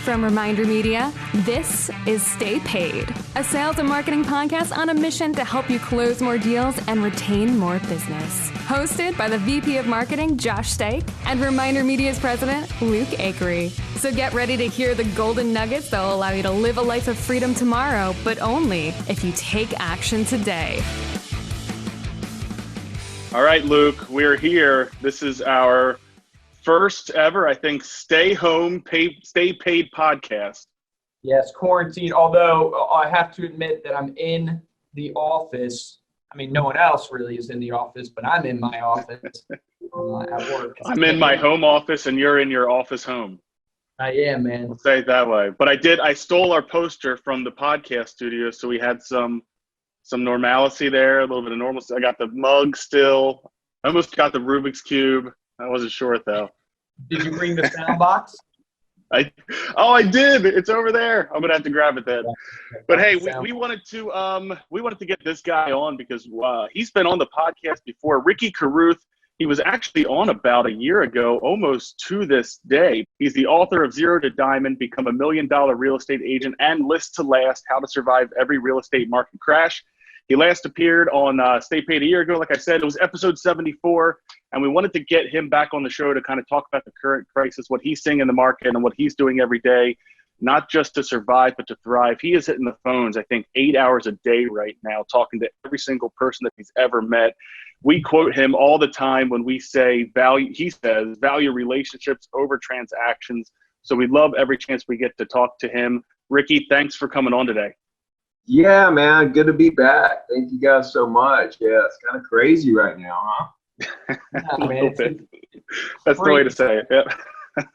From Reminder Media, this is Stay Paid, a sales and marketing podcast on a mission to help you close more deals and retain more business. Hosted by the VP of Marketing, Josh Stake, and Reminder Media's president, Luke Acree. So get ready to hear the golden nuggets that will allow you to live a life of freedom tomorrow, but only if you take action today. All right, Luke, we're here. This is our first ever, I think, stay paid podcast. Yes, quarantine. Although I have to admit that I'm in the office. I mean, no one else really is in the office, but I'm in my office at work. I'm in my home office and you're in your office home. I am, man. We'll say it that way. But I stole our poster from the podcast studio, so we had some normalcy there, a little bit of normalcy. I got the mug still. I almost got the Rubik's Cube. I wasn't sure though. Did you bring the sound box? I did. It's over there. I'm gonna have to grab it then. But hey, we wanted to get this guy on because he's been on the podcast before. Ricky Carruth. He was actually on about a year ago, almost to this day. He's the author of Zero to Diamond, Become a $1 Million Real Estate Agent, and List to Last, How to Survive Every Real Estate Market Crash. He last appeared on Stay Paid a year ago. Like I said, it was episode 74, and we wanted to get him back on the show to kind of talk about the current crisis, what he's seeing in the market, and what he's doing every day, not just to survive, but to thrive. He is hitting the phones, I think, 8 hours a day right now, talking to every single person that he's ever met. We quote him all the time when we say value. He says, value relationships over transactions. So we love every chance we get to talk to him. Ricky, thanks for coming on today. Yeah, man, good to be back. Thank you guys so much. Yeah, it's kind of crazy right now, huh? Yeah, man, that's the way to say it. Yep.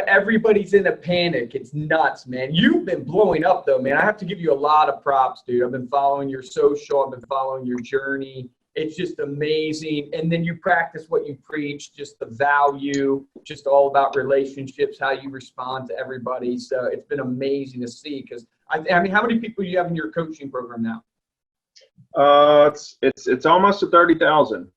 Everybody's in a panic. It's nuts, man. You've been blowing up, though, man. I have to give you a lot of props, dude. I've been following your social. I've been following your journey. It's just amazing. And then you practice what you preach, just the value, just all about relationships, how you respond to everybody. So it's been amazing to see because I mean, how many people do you have in your coaching program now? It's almost to 30,000.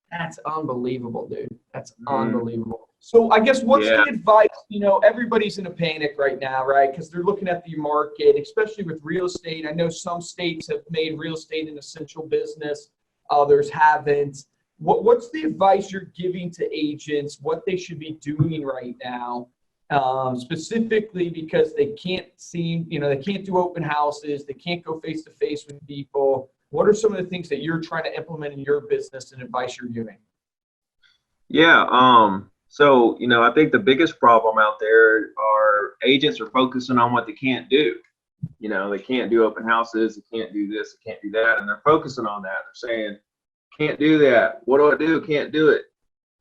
That's unbelievable, dude. That's unbelievable. So I guess what's the advice? You know, everybody's in a panic right now, right? Because they're looking at the market, especially with real estate. I know some states have made real estate an essential business. Others haven't. What's the advice you're giving to agents, what they should be doing right now, specifically because they can't they can't do open houses, they can't go face-to-face with people. What are some of the things that you're trying to implement in your business and advice you're giving? Yeah, so, I think the biggest problem out there are agents are focusing on what they can't do. They can't do open houses, they can't do this, they can't do that, and they're focusing on that. They're saying, can't do that. What do I do? Can't do it.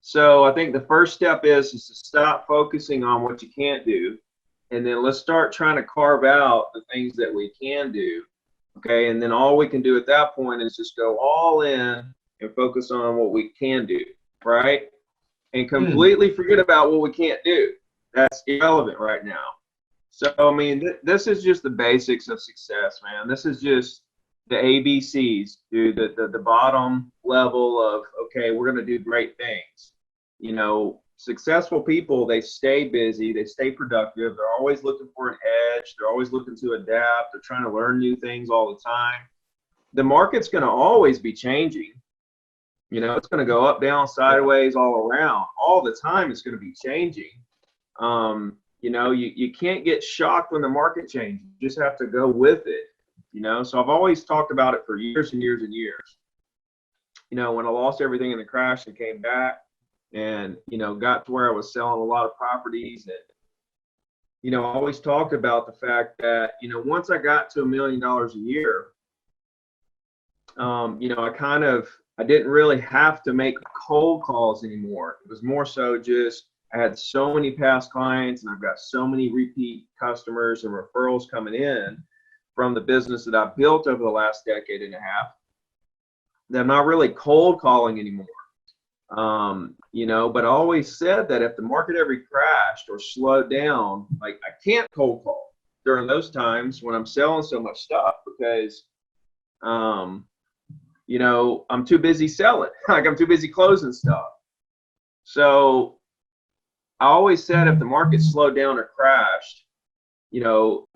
So I think the first step is to stop focusing on what you can't do, and then let's start trying to carve out the things that we can do, okay? And then all we can do at that point is just go all in and focus on what we can do, right? And completely forget about what we can't do. That's irrelevant right now. So, I mean, this is just the basics of success, man. This is just the ABCs, dude, the bottom level of, okay, we're going to do great things. Successful people, they stay busy, they stay productive. They're always looking for an edge. They're always looking to adapt. They're trying to learn new things all the time. The market's going to always be changing. It's going to go up, down, sideways, all around. All the time it's going to be changing. You can't get shocked when the market changes. You just have to go with it, So I've always talked about it for years and years and years. When I lost everything in the crash and came back and, got to where I was selling a lot of properties and, I always talked about the fact that, once I got to $1 million a year, I didn't really have to make cold calls anymore. It was more so just I had so many past clients and I've got so many repeat customers and referrals coming in from the business that I've built over the last decade and a half that I'm not really cold calling anymore. But I always said that if the market ever crashed or slowed down, like I can't cold call during those times when I'm selling so much stuff because I'm too busy selling. Like I'm too busy closing stuff. So I always said if the market slowed down or crashed, you know,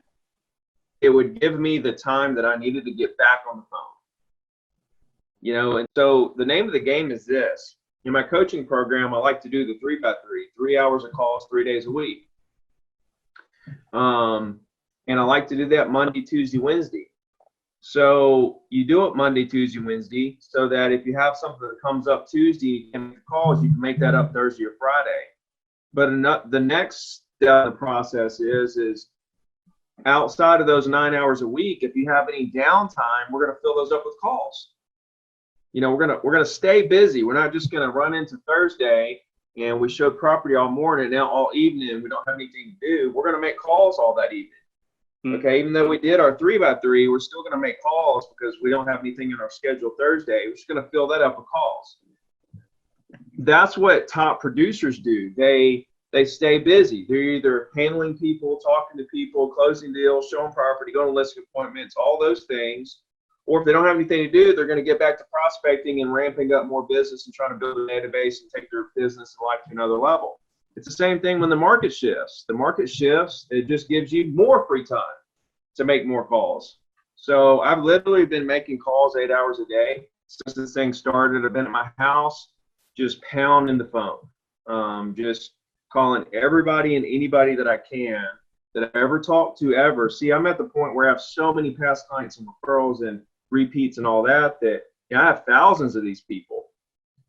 it would give me the time that I needed to get back on the phone. You know, and so the name of the game is this. In my coaching program, I like to do the 3x3, 3 hours of calls, 3 days a week. And I like to do that Monday, Tuesday, Wednesday. So you do it Monday, Tuesday, Wednesday, so that if you have something that comes up Tuesday, you can make calls, you can make that up Thursday or Friday. But the next step of the process is outside of those 9 hours a week, if you have any downtime, we're going to fill those up with calls. You know, we're gonna stay busy. We're not just gonna run into Thursday and we showed property all morning, now all evening we don't have anything to do. We're gonna make calls all that evening. Okay, even though we did our 3x3, we're still gonna make calls because we don't have anything in our schedule Thursday. We're just gonna fill that up with calls. That's what top producers do. They stay busy. They're either handling people, talking to people, closing deals, showing property, going to listing appointments, all those things. Or if they don't have anything to do, they're going to get back to prospecting and ramping up more business and trying to build a database and take their business and life to another level. It's the same thing when the market shifts. The market shifts, it just gives you more free time to make more calls. So I've literally been making calls 8 hours a day since this thing started. I've been at my house just pounding the phone, just calling everybody and anybody that I can that I've ever talked to ever. See, I'm at the point where I have so many past clients and referrals and repeats and all that I have thousands of these people.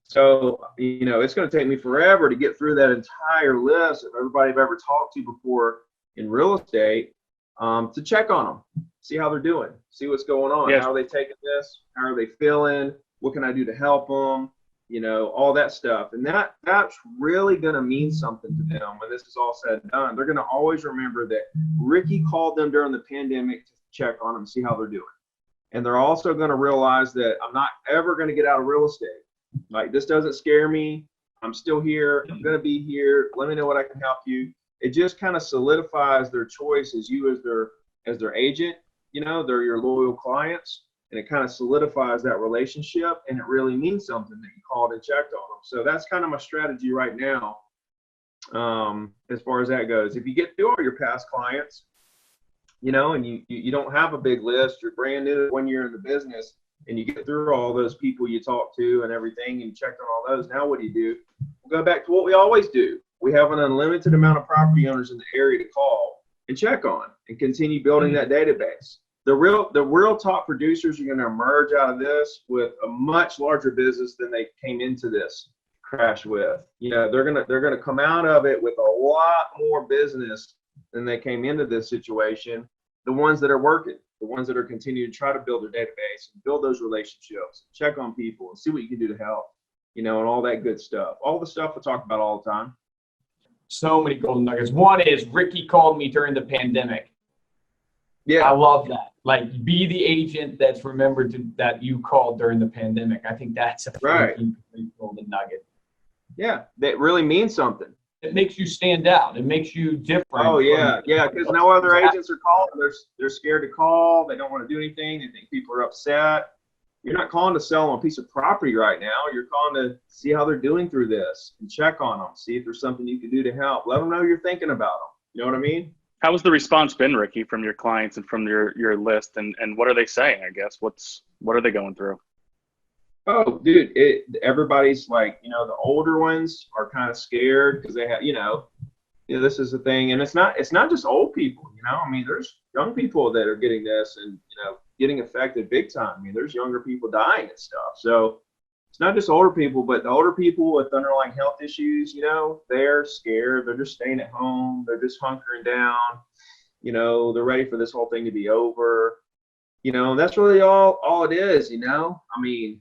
So, you know, it's going to take me forever to get through that entire list of everybody I've ever talked to before in real estate, to check on them, see how they're doing, see what's going on. Yes. How are they taking this? How are they feeling? What can I do to help them? You know, all that stuff. And that's really going to mean something to them when this is all said and done. They're going to always remember that Ricky called them during the pandemic to check on them, see how they're doing. And they're also going to realize that I'm not ever going to get out of real estate. Like, this doesn't scare me. I'm still here. I'm going to be here. Let me know what I can help you. It just kind of solidifies their choice as you as their agent. You know, they're your loyal clients, and it kind of solidifies that relationship, and it really means something that you called and checked on them. So that's kind of my strategy right now, as far as that goes. If you get through all your past clients, you know, and you don't have a big list, you're brand new 1 year in the business, and you get through all those people you talked to and everything, and you checked on all those, now what do? We'll go back to what we always do. We have an unlimited amount of property owners in the area to call and check on and continue building that database. The real top producers are going to emerge out of this with a much larger business than they came into this crash with. You know, they're gonna come out of it with a lot more business than they came into this situation. The ones that are working, the ones that are continuing to try to build their database and build those relationships, check on people and see what you can do to help, you know, and all that good stuff. All the stuff we talk about all the time. So many golden nuggets. One is Ricky called me during the pandemic. Yeah. I love that. Like, be the agent that's remembered that you called during the pandemic. I think that's a freaking great golden nugget. Yeah, that really means something. It makes you stand out. It makes you different. Oh yeah, because no other agents are calling. They're scared to call. They don't want to do anything. They think people are upset. You're not calling to sell them a piece of property right now. You're calling to see how they're doing through this and check on them, see if there's something you can do to help. Let them know you're thinking about them. You know what I mean? How has the response been, Ricky, from your clients and from your list? And what are they saying, I guess? What are they going through? Oh, dude, everybody's like, you know, the older ones are kind of scared because they have, you know, this is the thing. And it's not just old people, you know, I mean, there's young people that are getting this and, you know, getting affected big time. I mean, there's younger people dying and stuff. So it's not just older people, but the older people with underlying health issues, you know, they're scared. They're just staying at home. They're just hunkering down. You know, they're ready for this whole thing to be over. You know, that's really all it is, you know. I mean,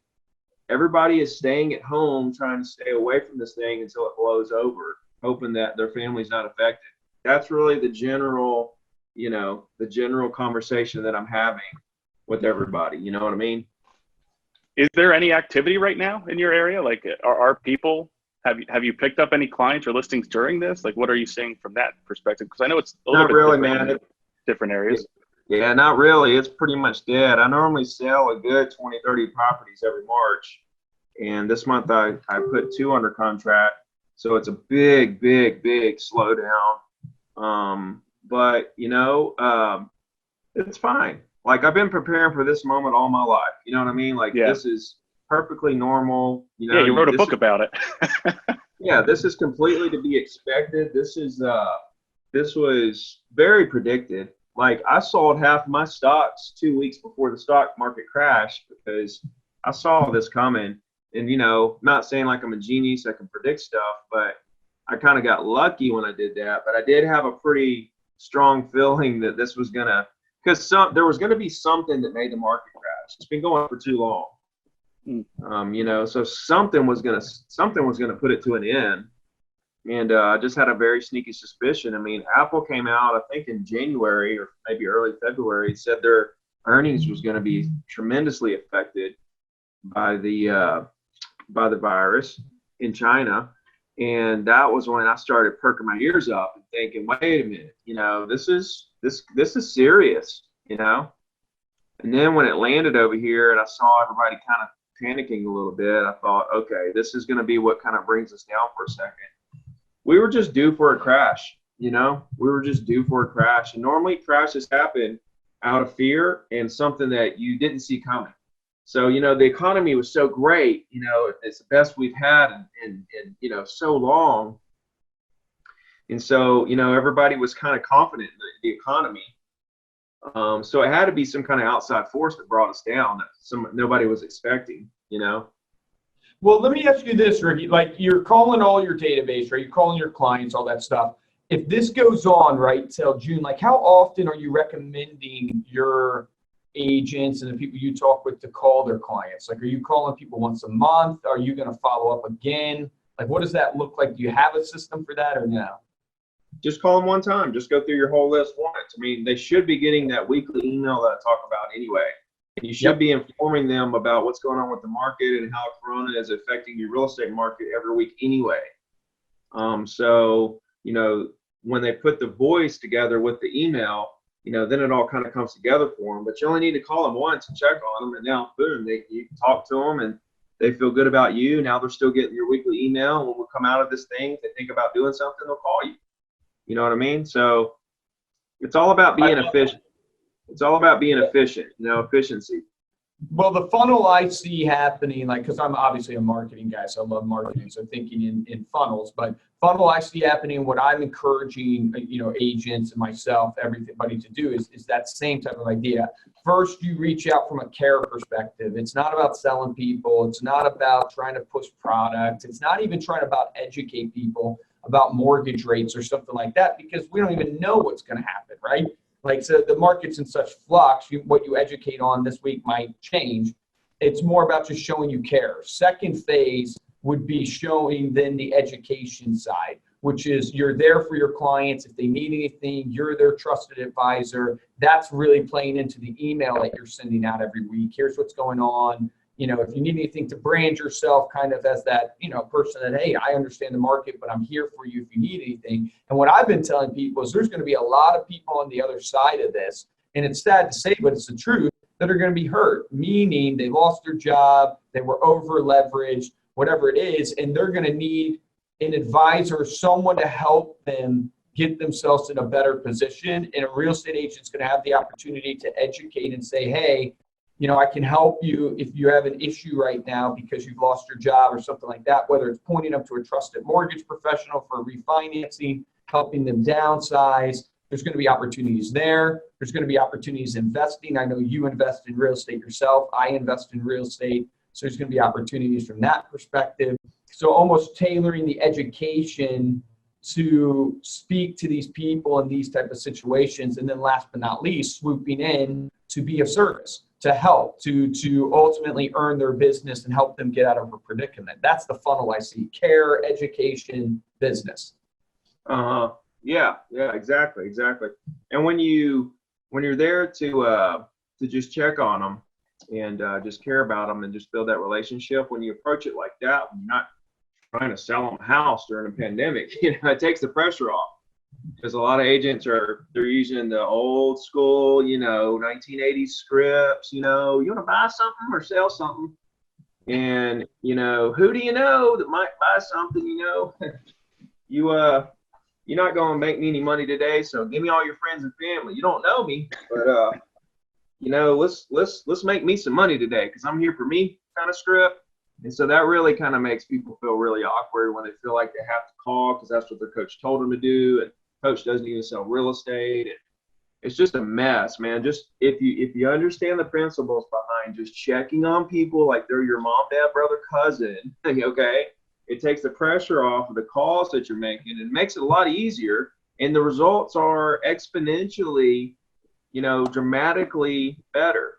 everybody is staying at home trying to stay away from this thing until it blows over, hoping that their family's not affected. That's really the general, you know, the general conversation that I'm having with everybody. You know what I mean? Is there any activity right now in your area? Like, are people, have you picked up any clients or listings during this? Like, what are you seeing from that perspective? Because I know it's a little bit really, different, man. Different areas. Yeah, not really. It's pretty much dead. I normally sell a good 20, 30 properties every March. And this month I put 2 under contract. So it's a big slowdown. But it's fine. Like, I've been preparing for this moment all my life. You know what I mean? Like, this is perfectly normal. You wrote a book about it. Yeah, this is completely to be expected. This was very predicted. Like, I sold half my stocks 2 weeks before the stock market crashed because I saw this coming. And, not saying like I'm a genius, I can predict stuff, but I kind of got lucky when I did that. But I did have a pretty strong feeling that this was because there was gonna be something that made the market crash. It's been going for too long. So something was gonna put it to an end. And I just had a very sneaky suspicion. I mean, Apple came out, I think in January or maybe early February, said their earnings was going to be tremendously affected by the virus in China. And that was when I started perking my ears up and thinking, wait a minute, this is serious, And then when it landed over here and I saw everybody kind of panicking a little bit, I thought, okay, this is going to be what kind of brings us down for a second. We were just due for a crash, We were just due for a crash. And normally crashes happen out of fear and something that you didn't see coming. So, the economy was so great, it's the best we've had in so long. And so, everybody was kind of confident in the economy. So it had to be some kind of outside force that brought us down that nobody was expecting, Well, let me ask you this, Ricky. Like, you're calling all your database, right? You're calling your clients, all that stuff. If this goes on, right, till June, like, how often are you recommending your agents and the people you talk with to call their clients? Like, are you calling people once a month? Are you going to follow up again? Like, what does that look like? Do you have a system for that or no? Just call them one time. Just go through your whole list once. I mean, they should be getting that weekly email that I talk about anyway. And you should be informing them about what's going on with the market and how Corona is affecting your real estate market every week anyway. So, when they put the voice together with the email, then it all kind of comes together for them. But you only need to call them once and check on them, and now, boom, you talk to them and they feel good about you. Now they're still getting your weekly email. When we come out of this thing, if they think about doing something, they'll call you. You know what I mean? So it's all about being efficient. It's all about being efficient, efficiency. Well, the funnel I see happening, like, because I'm obviously a marketing guy, so I love marketing, so thinking in funnels, but funnel I see happening, what I'm encouraging, agents and myself, everybody to do is that same type of idea. First, you reach out from a care perspective. It's not about selling people. It's not about trying to push product. It's not even trying to educate people about mortgage rates or something like that, because we don't even know what's going to happen, right? Like, so the market's in such flux, what you educate on this week might change. It's more about just showing you care. Second phase would be showing then the education side, which is you're there for your clients. If they need anything, you're their trusted advisor. That's really playing into the email that you're sending out every week. Here's what's going on. If you need anything to brand yourself kind of as that, person that, hey, I understand the market, but I'm here for you if you need anything. And what I've been telling people is there's going to be a lot of people on the other side of this. And it's sad to say, but it's the truth, that are going to be hurt, meaning they lost their job, they were over leveraged, whatever it is, and they're going to need an advisor, someone to help them get themselves in a better position. And a real estate agent's going to have the opportunity to educate and say, hey, I can help you if you have an issue right now because you've lost your job or something like that, whether it's pointing them to a trusted mortgage professional for refinancing, helping them downsize. There's going to be opportunities there. There's going to be opportunities investing. I know you invest in real estate yourself. I invest in real estate. So there's going to be opportunities from that perspective. So almost tailoring the education to speak to these people in these type of situations. And then last but not least, swooping in to be of service, to help, to ultimately earn their business and help them get out of a predicament. That's the funnel I see: care, education, business. Yeah, exactly. And when you're there to just check on them and just care about them and just build that relationship, when you approach it like that, when you're not trying to sell them a house during a pandemic, it takes the pressure off. Because a lot of agents they're using the old school, 1980s scripts, you want to buy something or sell something. And, you know, who do you know that might buy something, you know? You're not going to make me any money today, so give me all your friends and family. You don't know me, but you know, let's make me some money today because I'm here for me kind of script. And so that really kind of makes people feel really awkward when they feel like they have to call because that's what their coach told them to do, and coach doesn't even sell real estate. And it's just a mess, man. Just if you understand the principles behind just checking on people like they're your mom, dad, brother, cousin, okay, it takes the pressure off of the calls that you're making and makes it a lot easier. And the results are exponentially, you know, dramatically better.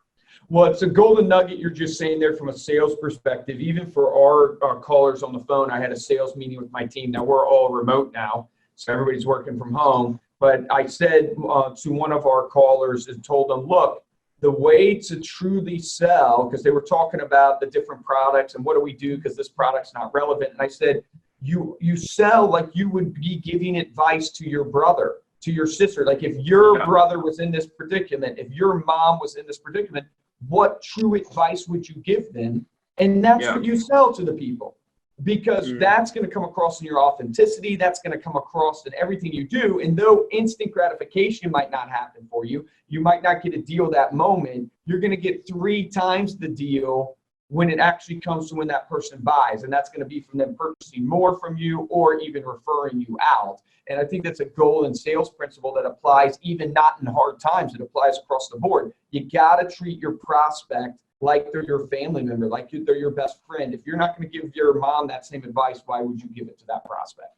Well, it's a golden nugget you're just saying there from a sales perspective. Even for our callers on the phone, I had a sales meeting with my team. Now we're all remote now, so everybody's working from home. But I said to one of our callers and told them, look, the way to truly sell, because they were talking about the different products and what do we do because this product's not relevant. And I said, you sell like you would be giving advice to your brother, to your sister. Like if your brother was in this predicament, if your mom was in this predicament, what true advice would you give them? And that's what you sell to the people, because that's going to come across in your authenticity. That's going to come across in everything you do. And though instant gratification might not happen for you, you might not get a deal that moment, you're going to get 3 times the deal when it actually comes to when that person buys. And that's going to be from them purchasing more from you or even referring you out. And I think that's a golden sales principle that applies even not in hard times. It applies across the board. You got to treat your prospect like they're your family member, like they're your best friend. If you're not going to give your mom that same advice, why would you give it to that prospect?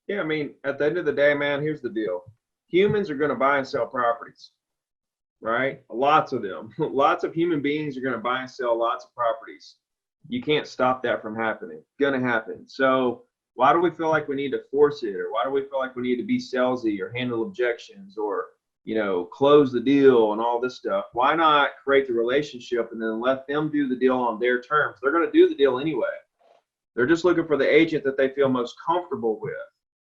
Yeah, I mean, at the end of the day, man, here's the deal. Humans are going to buy and sell properties, right? Lots of them. Lots of human beings are going to buy and sell lots of properties. You can't stop that from happening. It's going to happen. So why do we feel like we need to force it? Or why do we feel like we need to be salesy or handle objections or, you know, close the deal and all this stuff? Why not create the relationship and then let them do the deal on their terms? They're going to do the deal anyway. They're just looking for the agent that they feel most comfortable with.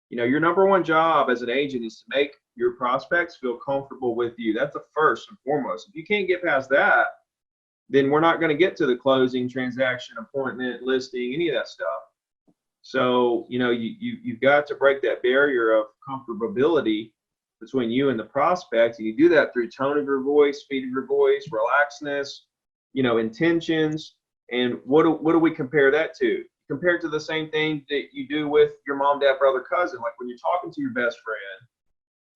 You know, your number one job as an agent is to make your prospects feel comfortable with you. That's the first and foremost. If you can't get past that, then we're not going to get to the closing, transaction, appointment, listing, any of that stuff. So, you know, you've got to break that barrier of comfortability between you and the prospect. And you do that through tone of your voice, speed of your voice, relaxedness, you know, intentions. And what do we compare that to? Compare it to the same thing that you do with your mom, dad, brother, cousin. Like when you're talking to your best friend,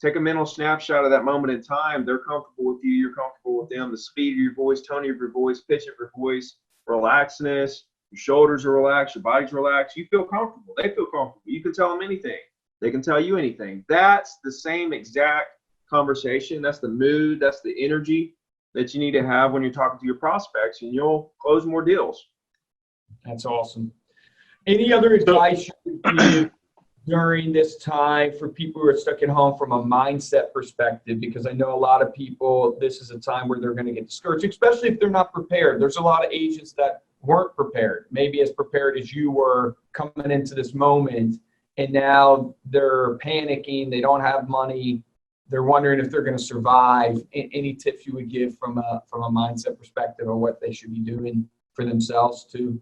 take a mental snapshot of that moment in time. They're comfortable with you. You're comfortable with them. The speed of your voice, tone of your voice, pitch of your voice, relaxedness. Your shoulders are relaxed. Your body's relaxed. You feel comfortable. They feel comfortable. You can tell them anything. They can tell you anything. That's the same exact conversation. That's the mood. That's the energy that you need to have when you're talking to your prospects, and you'll close more deals. That's awesome. Any other advice you would give during this time for people who are stuck at home from a mindset perspective? Because I know a lot of people, this is a time where they're going to get discouraged, especially if they're not prepared. There's a lot of agents that weren't prepared, maybe as prepared as you were coming into this moment, and now they're panicking. They don't have money. They're wondering if they're going to survive. Any tips you would give from a mindset perspective, or what they should be doing for themselves too?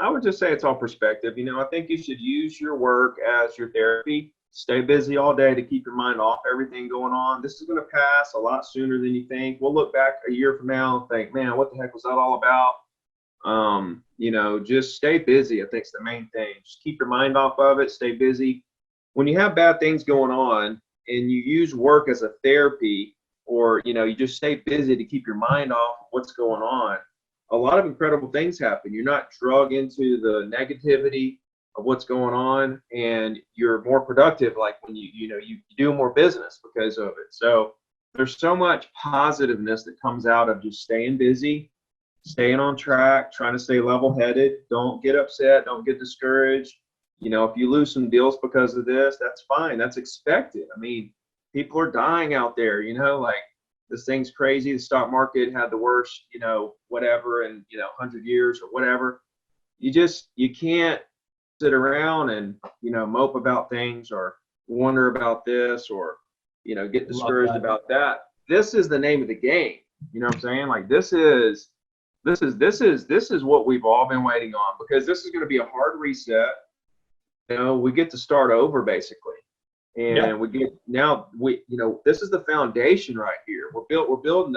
I would just say it's all perspective. You know, I think you should use your work as your therapy. Stay busy all day to keep your mind off everything going on. This is going to pass a lot sooner than you think. We'll look back a year from now and think, man, what the heck was that all about? You know, just stay busy, I think, is the main thing. Just keep your mind off of it. Stay busy. When you have bad things going on and you use work as a therapy, or, you know, you just stay busy to keep your mind off what's going on, a lot of incredible things happen. You're not drug into the negativity of what's going on, and you're more productive. Like when you do more business because of it. So there's so much positiveness that comes out of just staying busy, staying on track, trying to stay level-headed. Don't get upset. Don't get discouraged. You know, if you lose some deals because of this, that's fine. That's expected. I mean, people are dying out there, you know, like this thing's crazy. The stock market had the worst, you know, whatever in, 100 years or whatever. You can't sit around and, mope about things or wonder about this or, get discouraged about that. This is the name of the game. You know what I'm saying? Like this is This is what we've all been waiting on, because this is going to be a hard reset. We get to start over basically. And this is the foundation right here. We're building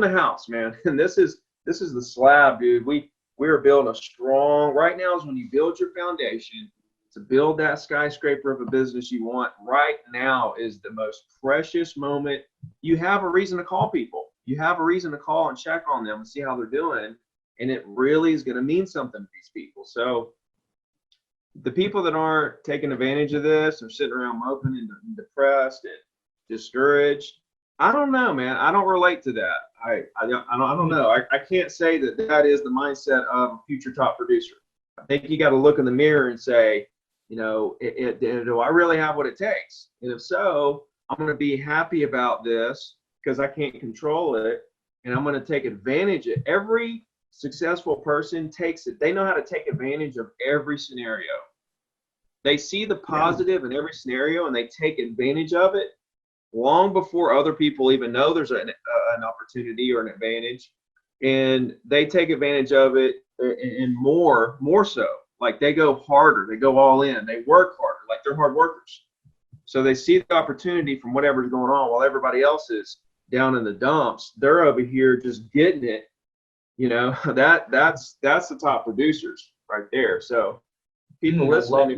a house, man. And this is the slab, dude. We are building a strong, right now is when you build your foundation to build that skyscraper of a business you want. Right now is the most precious moment. You have a reason to call people. You have a reason to call and check on them and see how they're doing. And it really is going to mean something to these people. So the people that aren't taking advantage of this or sitting around moping and depressed and discouraged, I don't know, man. I don't relate to that. I don't know. I can't say that is the mindset of a future top producer. I think you got to look in the mirror and say, do I really have what it takes? And if so, I'm going to be happy about this because I can't control it. And I'm going to take advantage of every successful person takes it. They know how to take advantage of every scenario. They see the positive in every scenario and they take advantage of it long before other people even know there's an opportunity or an advantage. And they take advantage of it and more so. Like they go harder, they go all in, they work harder, like they're hard workers. So they see the opportunity from whatever's going on while everybody else is down in the dumps. They're over here just getting it. That's the top producers right there. So people listening,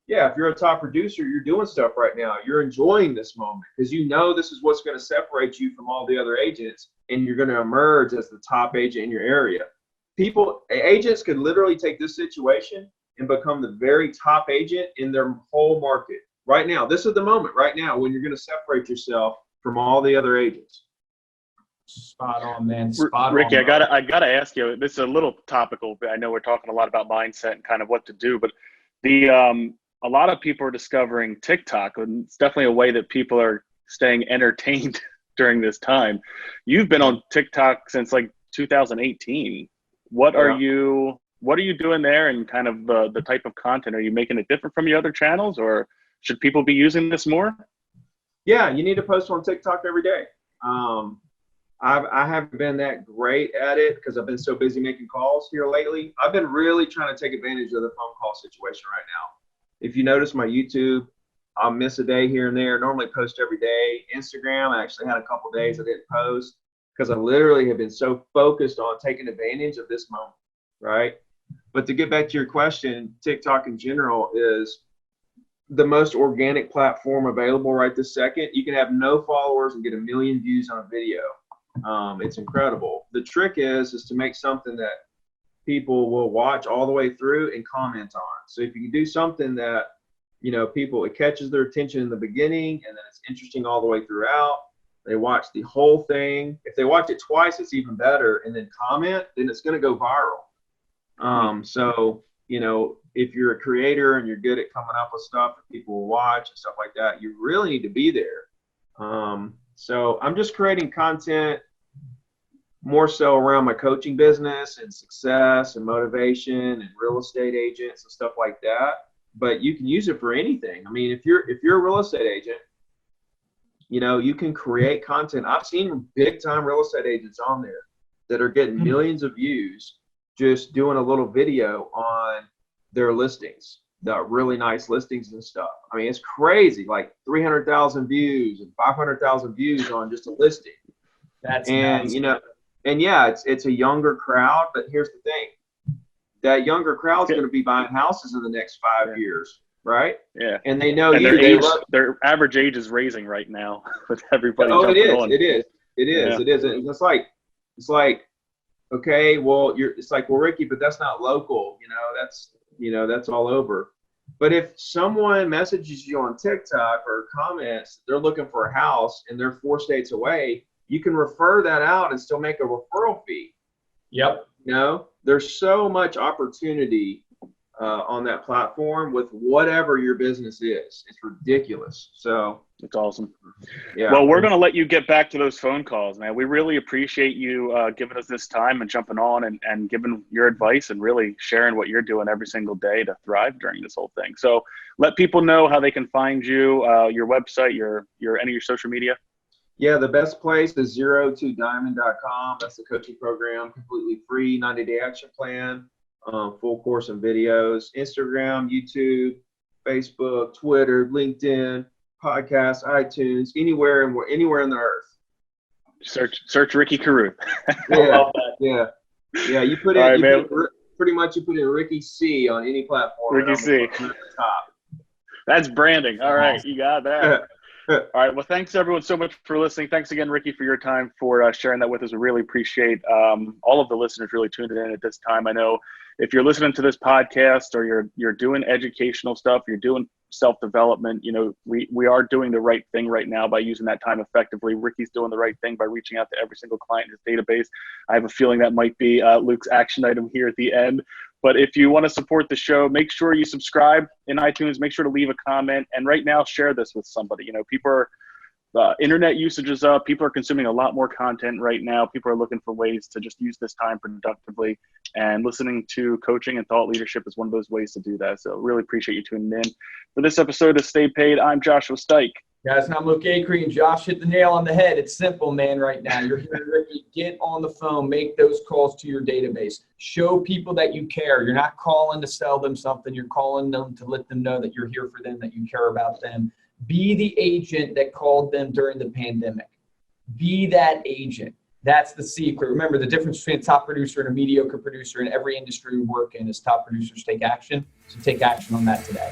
if you're a top producer, you're doing stuff right now. You're enjoying this moment because this is what's going to separate you from all the other agents, and you're going to emerge as the top agent in your area. Agents could literally take this situation and become the very top agent in their whole market right now. This is the moment right now when you're going to separate yourself from all the other agents. Spot on, man. Ricky, I gotta ask you. This is a little topical, but I know we're talking a lot about mindset and kind of what to do. But a lot of people are discovering TikTok, and it's definitely a way that people are staying entertained during this time. You've been on TikTok since like 2018. What are you doing there, and kind of the type of content? Are you making it different from your other channels, or should people be using this more? Yeah, you need to post on TikTok every day. I haven't been that great at it because I've been so busy making calls here lately. I've been really trying to take advantage of the phone call situation right now. If you notice my YouTube, I'll miss a day here and there. Normally post every day. Instagram, I actually had a couple days I didn't post because I literally have been so focused on taking advantage of this moment, right? But to get back to your question, TikTok in general is the most organic platform available right this second. You can have no followers and get 1 million views on a video. It's incredible. The trick is to make something that people will watch all the way through and comment on. So if you can do something that, it catches their attention in the beginning and then it's interesting all the way throughout, they watch the whole thing. If they watch it twice, it's even better. And then comment, then it's going to go viral. So, if you're a creator and you're good at coming up with stuff that people will watch and stuff like that, you really need to be there. So I'm just creating content more so around my coaching business and success and motivation and real estate agents and stuff like that. But you can use it for anything. I mean, if you're a real estate agent, you can create content. I've seen big time real estate agents on there that are getting millions of views just doing a little video on their listings, the really nice listings and stuff. I mean, it's crazy, like 300,000 views and 500,000 views on just a listing. That's nuts. And it's a younger crowd, but here's the thing. That younger crowd's going to be buying houses in the next 5 years, right? Yeah. And they know their average age is raising right now with everybody. It is. And it's like, okay, well, Ricky, but that's not local. That's all over. But if someone messages you on TikTok or comments, they're looking for a house and they're 4 states away, you can refer that out and still make a referral fee. Yep. There's so much opportunity on that platform with whatever your business is. It's ridiculous. So it's awesome. Yeah. Well, we're going to let you get back to those phone calls, man. We really appreciate you giving us this time and jumping on and giving your advice and really sharing what you're doing every single day to thrive during this whole thing. So let people know how they can find you, your website, any of your social media. Yeah, the best place is 0-to-diamond.com. That's the coaching program, completely free, 90-day action plan, full course and videos. Instagram, YouTube, Facebook, Twitter, LinkedIn, podcast, iTunes, anywhere in the earth. Search Ricky Carruth. Yeah. You put in pretty much you put in Ricky C on any platform. Ricky C. At the top. That's branding. All right, you got that. All right. Well, thanks everyone so much for listening. Thanks again, Ricky, for your time, for sharing that with us. We really appreciate all of the listeners really tuned in at this time. I know if you're listening to this podcast or you're doing educational stuff, you're doing self-development, we are doing the right thing right now by using that time effectively. Ricky's doing the right thing by reaching out to every single client in his database. I have a feeling that might be Luke's action item here at the end. But if you want to support the show, make sure you subscribe in iTunes. Make sure to leave a comment. And right now, share this with somebody. People are, internet usage is up. People are consuming a lot more content right now. People are looking for ways to just use this time productively. And listening to coaching and thought leadership is one of those ways to do that. So really appreciate you tuning in. For this episode of Stay Paid, I'm Joshua Stike. Guys, and I'm Luke Acree, and Josh hit the nail on the head. It's simple, man, right now. You're hearing Ricky. Get on the phone. Make those calls to your database. Show people that you care. You're not calling to sell them something. You're calling them to let them know that you're here for them, that you care about them. Be the agent that called them during the pandemic. Be that agent. That's the secret. Remember, the difference between a top producer and a mediocre producer in every industry we work in is top producers take action. So take action on that today.